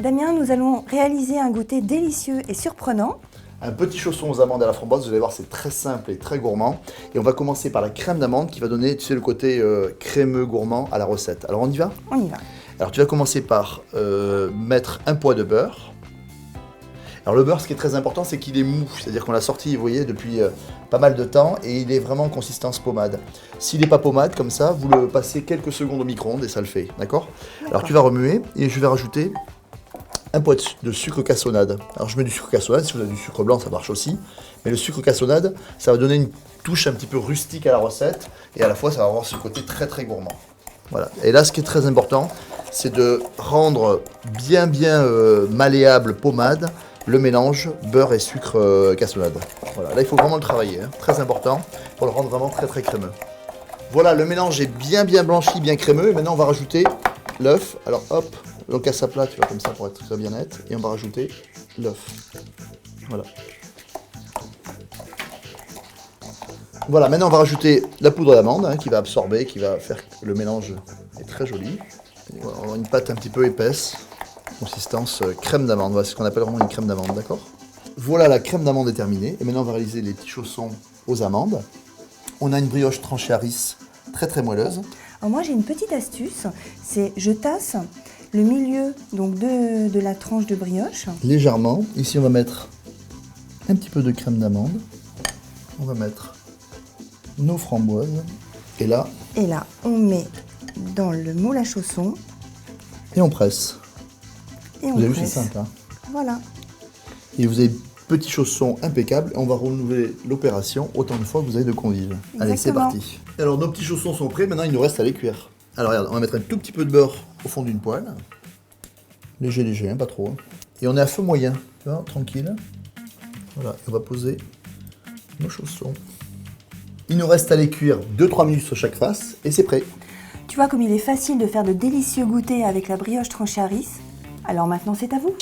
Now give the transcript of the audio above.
Damien, nous allons réaliser un goûter délicieux et surprenant. Un petit chausson aux amandes à la framboise, vous allez voir, c'est très simple et très gourmand. Et on va commencer par la crème d'amande qui va donner, tu sais, le côté crémeux gourmand à la recette. Alors on y va? On y va. Alors tu vas commencer par mettre un poids de beurre. Alors le beurre, ce qui est très important, c'est qu'il est mou, c'est-à-dire qu'on l'a sorti, vous voyez, depuis pas mal de temps et il est vraiment en consistance pommade. S'il n'est pas pommade, comme ça, vous le passez quelques secondes au micro-ondes et ça le fait, d'accord? Alors tu vas remuer et je vais rajouter un poids de sucre cassonade. Alors je mets du sucre cassonade, si vous avez du sucre blanc, ça marche aussi. Mais le sucre cassonade, ça va donner une touche un petit peu rustique à la recette et à la fois, ça va avoir ce côté très très gourmand. Voilà. Et là, ce qui est très important, c'est de rendre bien malléable pommade le mélange beurre et sucre cassonade. Voilà, là il faut vraiment le travailler, hein. Très important pour le rendre vraiment très très crémeux. Voilà, le mélange est bien blanchi, bien crémeux. Et maintenant on va rajouter l'œuf. Alors hop, on casse à plat, tu vois, comme ça pour être très bien net. Et on va rajouter l'œuf. Voilà. Voilà, maintenant on va rajouter la poudre d'amande hein, qui va absorber, qui va faire que le mélange est très joli. Et voilà, on va avoir une pâte un petit peu épaisse. Consistance crème d'amande, voilà, c'est ce qu'on appelle vraiment une crème d'amande, d'accord? Voilà, la crème d'amande est terminée. Et maintenant, on va réaliser les petits chaussons aux amandes. On a une brioche tranchée à ris très très moelleuse. Alors moi, j'ai une petite astuce, c'est je tasse le milieu donc de la tranche de brioche. Légèrement. Ici, on va mettre un petit peu de crème d'amande. On va mettre nos framboises. Et là, on met dans le moule à chaussons. et on presse. Et vous avez vu, c'est simple. Hein. Voilà. Et vous avez petit chausson impeccable. On va renouveler l'opération autant de fois que vous avez de convives. Exactement. Allez, c'est parti. Alors, nos petits chaussons sont prêts. Maintenant, il nous reste à les cuire. Alors, regarde, on va mettre un tout petit peu de beurre au fond d'une poêle. Léger, hein, pas trop. Hein. Et on est à feu moyen, tu vois, tranquille. Voilà, on va poser nos chaussons. Il nous reste à les cuire 2-3 minutes sur chaque face et c'est prêt. Tu vois comme il est facile de faire de délicieux goûters avec la brioche tranchée à ris. Alors maintenant, c'est à vous.